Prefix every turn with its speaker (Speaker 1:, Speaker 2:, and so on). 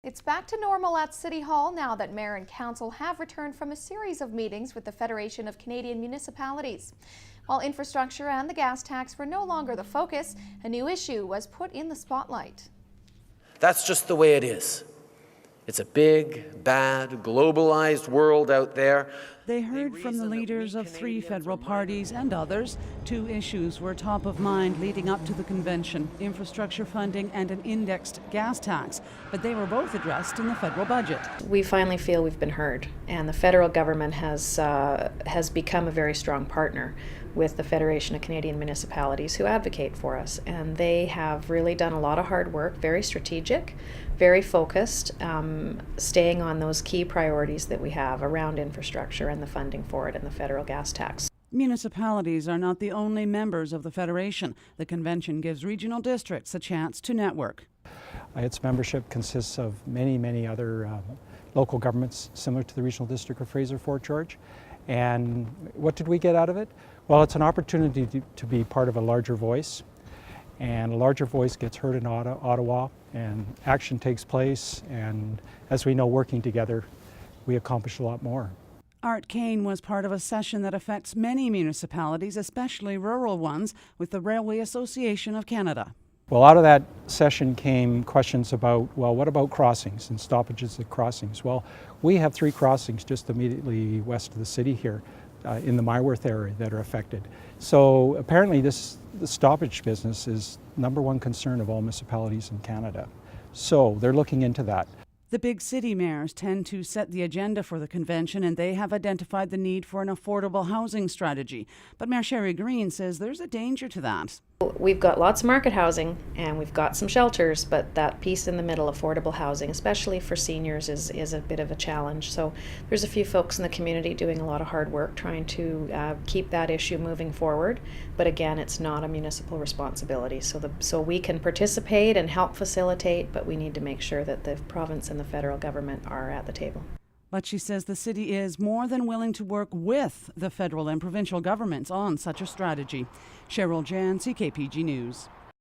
Speaker 1: It's back to normal at City Hall now that Mayor and Council have returned from a series of meetings with the Federation of Canadian Municipalities. While infrastructure and the gas tax were no longer the focus, a new issue was put in the spotlight.
Speaker 2: That's just the way it is. It's a big, bad, globalized world out there.
Speaker 3: They heard from the leaders of 3 federal parties and others. 2 issues were top of mind leading up to the convention: infrastructure funding and an indexed gas tax. But they were both addressed in the federal budget.
Speaker 4: We finally feel we've been heard, and the federal government has become a very strong partner with the Federation of Canadian Municipalities, who advocate for us. And they have really done a lot of hard work, very strategic, very focused, staying on those key priorities that we have around infrastructure and the funding for it and the federal gas tax.
Speaker 3: Municipalities are not the only members of the Federation. The convention gives regional districts a chance to network.
Speaker 5: Its membership consists of many other local governments similar to the Regional District of Fraser-Fort George. And what did we get out of it? Well, it's an opportunity to be part of a larger voice. And a larger voice gets heard in Ottawa, and action takes place. And as we know, working together, we accomplish a lot more.
Speaker 3: Art Kane was part of a session that affects many municipalities, especially rural ones, with the Railway Association of Canada.
Speaker 5: Well, out of that session came questions about, well, what about crossings and stoppages at crossings? Well, we have 3 crossings just immediately west of the city here in the Myworth area that are affected. So apparently the stoppage business is #1 concern of all municipalities in Canada. So they're looking into that.
Speaker 3: The big city mayors tend to set the agenda for the convention, and they have identified the need for an affordable housing strategy. But Mayor Sherry Green says there's a danger to that.
Speaker 4: We've got lots of market housing and we've got some shelters, but that piece in the middle, affordable housing, especially for seniors, is a bit of a challenge. So there's a few folks in the community doing a lot of hard work trying to keep that issue moving forward. But again, it's not a municipal responsibility. So we can participate and help facilitate, but we need to make sure that the province and the federal government are at the table.
Speaker 3: But she says the city is more than willing to work with the federal and provincial governments on such a strategy. Cheryl Jan, CKPG News.